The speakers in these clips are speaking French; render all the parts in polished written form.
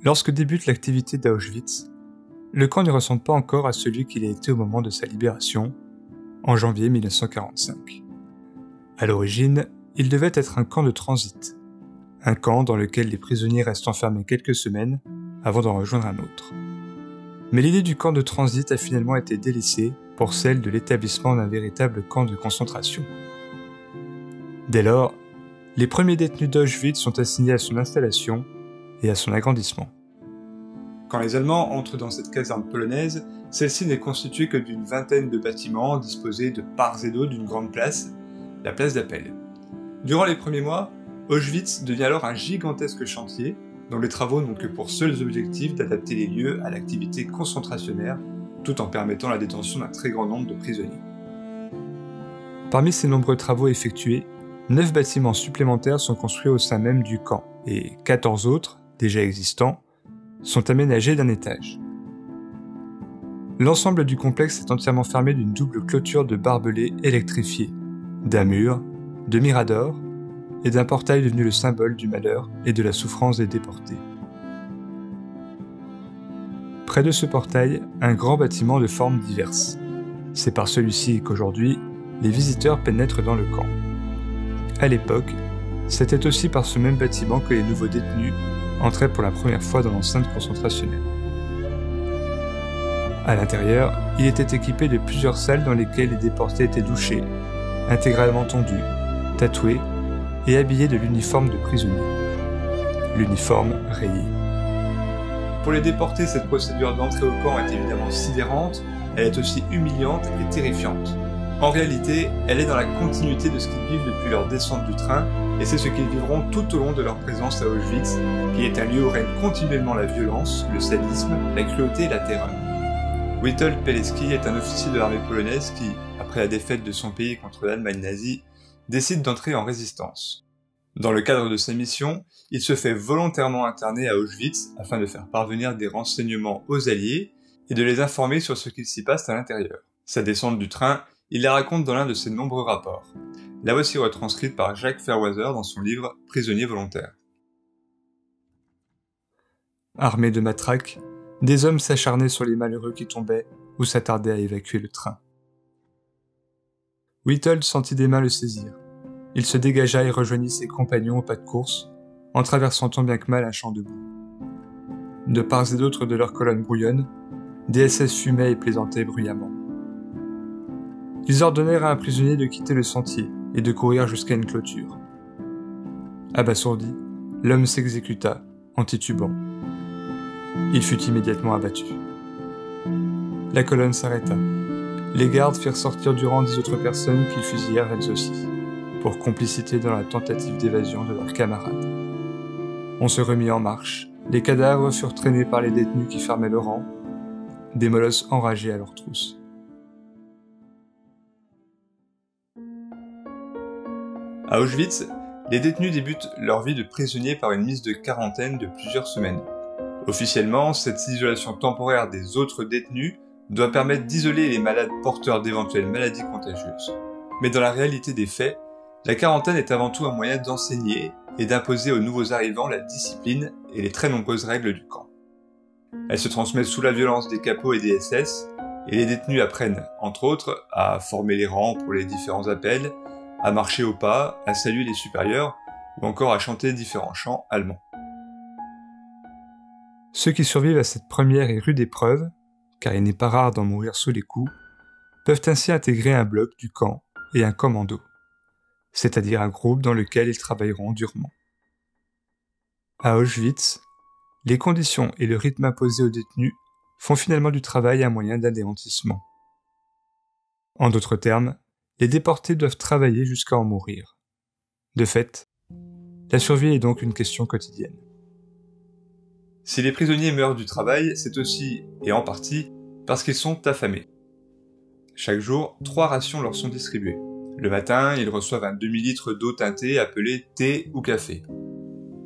Lorsque débute l'activité d'Auschwitz, le camp ne ressemble pas encore à celui qu'il a été au moment de sa libération, en janvier 1945. À l'origine, il devait être un camp de transit, un camp dans lequel les prisonniers restent enfermés quelques semaines avant d'en rejoindre un autre. Mais l'idée du camp de transit a finalement été délaissée pour celle de l'établissement d'un véritable camp de concentration. Dès lors, les premiers détenus d'Auschwitz sont assignés à son installation et à son agrandissement. Quand les Allemands entrent dans cette caserne polonaise, celle-ci n'est constituée que d'une vingtaine de bâtiments disposés de part et d'autre d'une grande place, la place d'Appel. Durant les premiers mois, Auschwitz devient alors un gigantesque chantier dont les travaux n'ont que pour seuls objectifs d'adapter les lieux à l'activité concentrationnaire tout en permettant la détention d'un très grand nombre de prisonniers. Parmi ces nombreux travaux effectués, 9 bâtiments supplémentaires sont construits au sein même du camp et 14 autres, déjà existants, sont aménagés d'un étage. L'ensemble du complexe est entièrement fermé d'une double clôture de barbelés électrifiés, d'un mur, de miradors et d'un portail devenu le symbole du malheur et de la souffrance des déportés. Près de ce portail, un grand bâtiment de formes diverses. C'est par celui-ci qu'aujourd'hui, les visiteurs pénètrent dans le camp. À l'époque, c'était aussi par ce même bâtiment que les nouveaux détenus entraient pour la première fois dans l'enceinte concentrationnelle. À l'intérieur, il était équipé de plusieurs salles dans lesquelles les déportés étaient douchés, intégralement tondus, tatoués et habillés de l'uniforme de prisonnier. L'uniforme rayé. Pour les déportés, cette procédure d'entrée au camp est évidemment sidérante, elle est aussi humiliante et terrifiante. En réalité, elle est dans la continuité de ce qu'ils vivent depuis leur descente du train, et c'est ce qu'ils vivront tout au long de leur présence à Auschwitz, qui est un lieu où règne continuellement la violence, le sadisme, la cruauté et la terreur. Witold Pilecki est un officier de l'armée polonaise qui, après la défaite de son pays contre l'Allemagne nazie, décide d'entrer en résistance. Dans le cadre de sa mission, il se fait volontairement interner à Auschwitz afin de faire parvenir des renseignements aux Alliés et de les informer sur ce qu'il s'y passe à l'intérieur. Sa descente du train, il la raconte dans l'un de ses nombreux rapports. La voici retranscrite par Jacques Fairweather dans son livre « Prisonniers volontaires ». Armés de matraques, des hommes s'acharnaient sur les malheureux qui tombaient ou s'attardaient à évacuer le train. Witold sentit des mains le saisir. Il se dégagea et rejoignit ses compagnons au pas de course, en traversant tant bien que mal un champ de boue. De part et d'autre de leur colonne brouillonne, des SS fumaient et plaisantaient bruyamment. Ils ordonnèrent à un prisonnier de quitter le sentier et de courir jusqu'à une clôture. Abasourdi, l'homme s'exécuta, en titubant. Il fut immédiatement abattu. La colonne s'arrêta. Les gardes firent sortir du rang 10 autres personnes qu'ils fusillèrent elles aussi, pour complicité dans la tentative d'évasion de leurs camarades. On se remit en marche, les cadavres furent traînés par les détenus qui fermaient le rang, des molosses enragés à leurs trousses. À Auschwitz, les détenus débutent leur vie de prisonniers par une mise de quarantaine de plusieurs semaines. Officiellement, cette isolation temporaire des autres détenus doit permettre d'isoler les malades porteurs d'éventuelles maladies contagieuses. Mais dans la réalité des faits, la quarantaine est avant tout un moyen d'enseigner et d'imposer aux nouveaux arrivants la discipline et les très nombreuses règles du camp. Elle se transmet sous la violence des capots et des SS, et les détenus apprennent, entre autres, à former les rangs pour les différents appels, à marcher au pas, à saluer les supérieurs, ou encore à chanter différents chants allemands. Ceux qui survivent à cette première et rude épreuve, car il n'est pas rare d'en mourir sous les coups, peuvent ainsi intégrer un bloc du camp et un commando, c'est-à-dire un groupe dans lequel ils travailleront durement. À Auschwitz, les conditions et le rythme imposé aux détenus font finalement du travail un moyen d'anéantissement. En d'autres termes, les déportés doivent travailler jusqu'à en mourir. De fait, la survie est donc une question quotidienne. Si les prisonniers meurent du travail, c'est aussi, et en partie, parce qu'ils sont affamés. Chaque jour, 3 rations leur sont distribuées. Le matin, ils reçoivent un demi-litre d'eau teintée appelée thé ou café.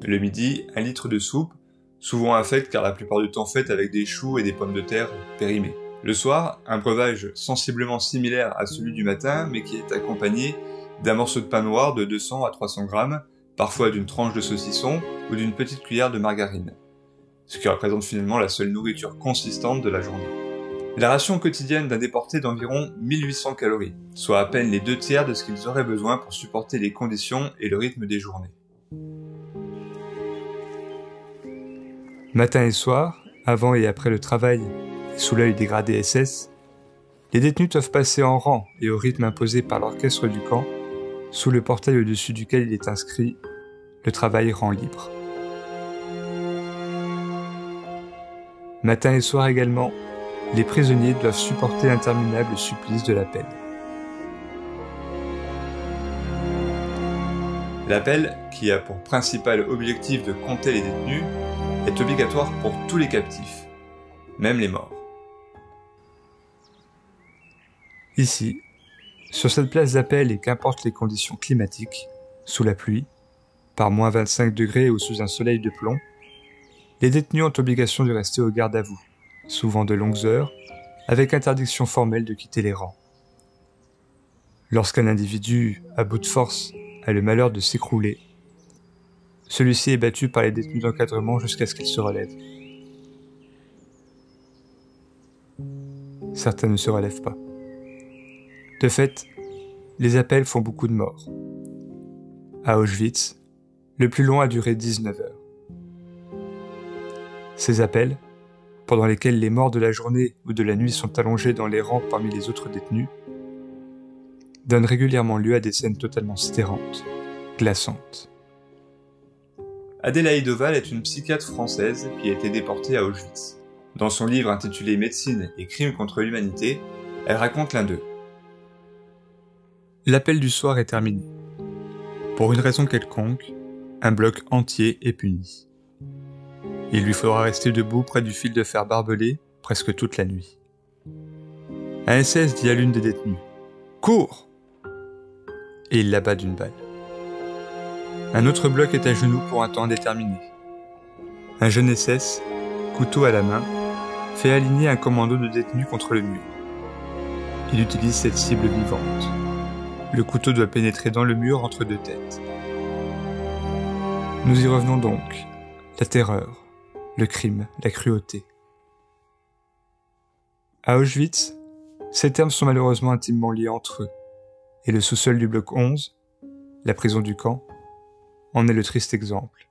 Le midi, 1 litre de soupe, souvent infecte car la plupart du temps faite avec des choux et des pommes de terre périmées. Le soir, un breuvage sensiblement similaire à celui du matin, mais qui est accompagné d'un morceau de pain noir de 200 à 300 grammes, parfois d'une tranche de saucisson ou d'une petite cuillère de margarine. ce qui représente finalement la seule nourriture consistante de la journée. La ration quotidienne d'un déporté est d'environ 1800 calories, soit à peine les 2/3 de ce qu'ils auraient besoin pour supporter les conditions et le rythme des journées. Matin et soir, avant et après le travail, et sous l'œil des gradés SS, les détenus doivent passer en rang et au rythme imposé par l'orchestre du camp, sous le portail au-dessus duquel il est inscrit « Le travail rend libre ». Matin et soir également, les prisonniers doivent supporter l'interminable supplice de l'appel. L'appel, qui a pour principal objectif de compter les détenus, est obligatoire pour tous les captifs, même les morts. Ici, sur cette place d'appel et qu'importe les conditions climatiques, sous la pluie, par moins 25 degrés ou sous un soleil de plomb, les détenus ont obligation de rester au garde à vous, souvent de longues heures, avec interdiction formelle de quitter les rangs. Lorsqu'un individu, à bout de force, a le malheur de s'écrouler, celui-ci est battu par les détenus d'encadrement jusqu'à ce qu'il se relève. Certains ne se relèvent pas. De fait, les appels font beaucoup de morts. À Auschwitz, le plus long a duré 19 heures. Ces appels, pendant lesquels les morts de la journée ou de la nuit sont allongés dans les rangs parmi les autres détenus, donnent régulièrement lieu à des scènes totalement sidérantes, glaçantes. Adélaïde Oval est une psychiatre française qui a été déportée à Auschwitz. Dans son livre intitulé Médecine et crimes contre l'humanité, elle raconte l'un d'eux. L'appel du soir est terminé. Pour une raison quelconque, un bloc entier est puni. Il lui faudra rester debout près du fil de fer barbelé presque toute la nuit. Un SS dit à l'une des détenues « Cours !» et il l'abat d'une balle. Un autre bloc est à genoux pour un temps indéterminé. Un jeune SS, couteau à la main, fait aligner un commando de détenus contre le mur. Il utilise cette cible vivante. Le couteau doit pénétrer dans le mur entre deux têtes. Nous y revenons donc. La terreur, le crime, la cruauté. À Auschwitz, ces termes sont malheureusement intimement liés entre eux, et le sous-sol du bloc 11, la prison du camp, en est le triste exemple.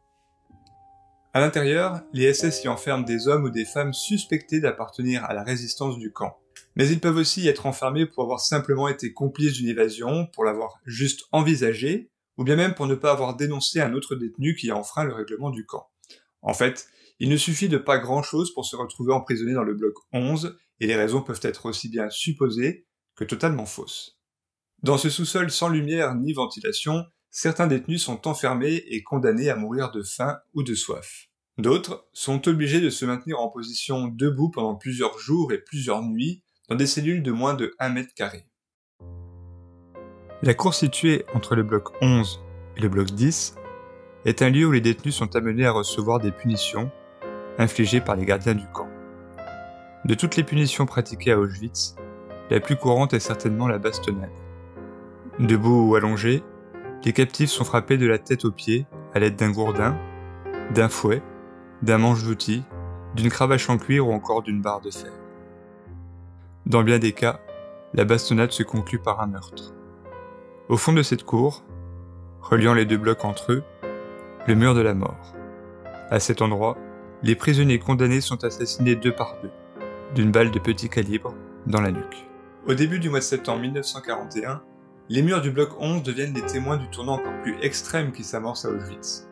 À l'intérieur, les SS y enferment des hommes ou des femmes suspectés d'appartenir à la résistance du camp. Mais ils peuvent aussi y être enfermés pour avoir simplement été complices d'une évasion, pour l'avoir juste envisagée, ou bien même pour ne pas avoir dénoncé un autre détenu qui a enfreint le règlement du camp. En fait, il ne suffit de pas grand-chose pour se retrouver emprisonné dans le bloc 11, et les raisons peuvent être aussi bien supposées que totalement fausses. Dans ce sous-sol sans lumière ni ventilation, certains détenus sont enfermés et condamnés à mourir de faim ou de soif. D'autres sont obligés de se maintenir en position debout pendant plusieurs jours et plusieurs nuits dans des cellules de moins de 1 mètre carré. La cour située entre le bloc 11 et le bloc 10 est un lieu où les détenus sont amenés à recevoir des punitions infligées par les gardiens du camp. De toutes les punitions pratiquées à Auschwitz, la plus courante est certainement la bastonnade. Debout ou allongés, les captifs sont frappés de la tête aux pieds à l'aide d'un gourdin, d'un fouet, d'un manche d'outil, d'une cravache en cuir ou encore d'une barre de fer. Dans bien des cas, la bastonnade se conclut par un meurtre. Au fond de cette cour, reliant les deux blocs entre eux, le mur de la mort. À cet endroit, les prisonniers condamnés sont assassinés 2 par 2, d'une balle de petit calibre dans la nuque. Au début du mois de septembre 1941, les murs du bloc 11 deviennent les témoins du tournant encore plus extrême qui s'amorce à Auschwitz.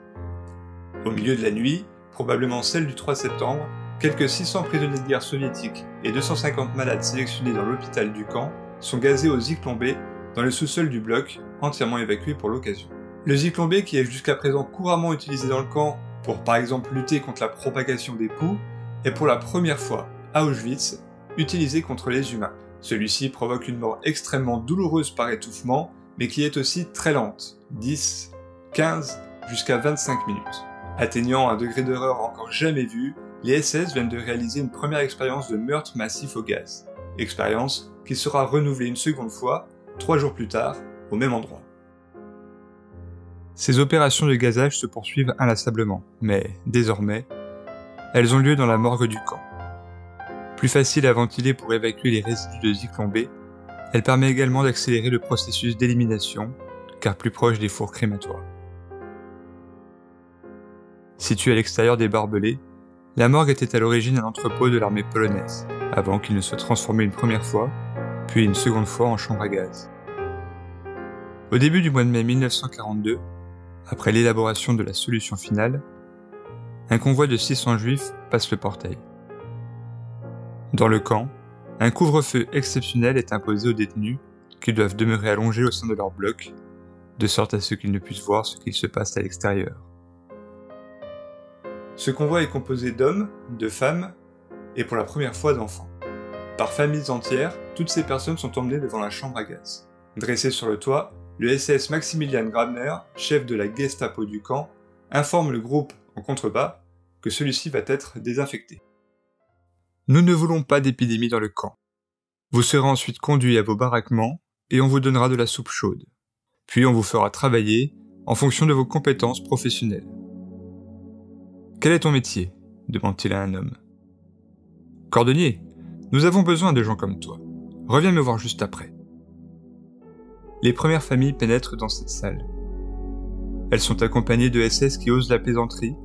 Au milieu de la nuit, probablement celle du 3 septembre, quelques 600 prisonniers de guerre soviétiques et 250 malades sélectionnés dans l'hôpital du camp sont gazés au Zyklon B dans le sous-sol du bloc, entièrement évacué pour l'occasion. Le Zyklon B, qui est jusqu'à présent couramment utilisé dans le camp pour par exemple lutter contre la propagation des poux, est pour la première fois, à Auschwitz, utilisé contre les humains. Celui-ci provoque une mort extrêmement douloureuse par étouffement, mais qui est aussi très lente, 10, 15, jusqu'à 25 minutes. Atteignant un degré d'horreur encore jamais vu, les SS viennent de réaliser une première expérience de meurtre massif au gaz. Expérience qui sera renouvelée une seconde fois, 3 jours plus tard, au même endroit. Ces opérations de gazage se poursuivent inlassablement, mais désormais, elles ont lieu dans la morgue du camp. Plus facile à ventiler pour évacuer les résidus de Zyklon B, elle permet également d'accélérer le processus d'élimination, car plus proche des fours crématoires. Située à l'extérieur des barbelés, la morgue était à l'origine un entrepôt de l'armée polonaise, avant qu'il ne soit transformé une première fois, puis une seconde fois en chambre à gaz. Au début du mois de mai 1942, après l'élaboration de la solution finale, un convoi de 600 juifs passe le portail. Dans le camp, un couvre-feu exceptionnel est imposé aux détenus qui doivent demeurer allongés au sein de leur bloc, de sorte à ce qu'ils ne puissent voir ce qu'il se passe à l'extérieur. Ce convoi est composé d'hommes, de femmes et pour la première fois d'enfants. Par familles entières, toutes ces personnes sont emmenées devant la chambre à gaz. Dressé sur le toit, le SS Maximilian Grabner, chef de la Gestapo du camp, informe le groupe en contrebas que celui-ci va être désinfecté. Nous ne voulons pas d'épidémie dans le camp. Vous serez ensuite conduits à vos baraquements et on vous donnera de la soupe chaude. Puis on vous fera travailler en fonction de vos compétences professionnelles. Quel est ton métier ? demande-t-il à un homme. Cordonnier, nous avons besoin de gens comme toi. Reviens me voir juste après. Les premières familles pénètrent dans cette salle. Elles sont accompagnées de SS qui osent la plaisanterie,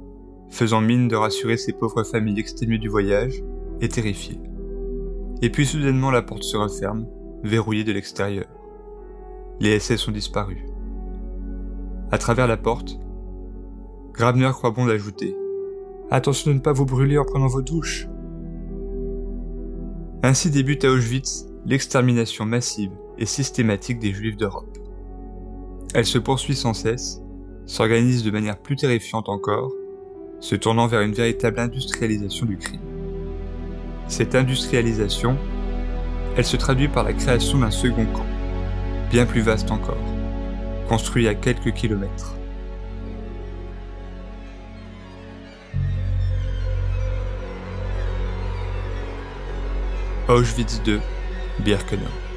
faisant mine de rassurer ces pauvres familles exténuées du voyage et terrifiées. Et puis soudainement la porte se referme, verrouillée de l'extérieur. Les SS ont disparu. À travers la porte, Grabner croit bon d'ajouter « Attention de ne pas vous brûler en prenant vos douches !» Ainsi débute à Auschwitz l'extermination massive et systématique des Juifs d'Europe. Elle se poursuit sans cesse, s'organise de manière plus terrifiante encore, se tournant vers une véritable industrialisation du crime. Cette industrialisation, elle se traduit par la création d'un second camp, bien plus vaste encore, construit à quelques kilomètres. Auschwitz II, Birkenau.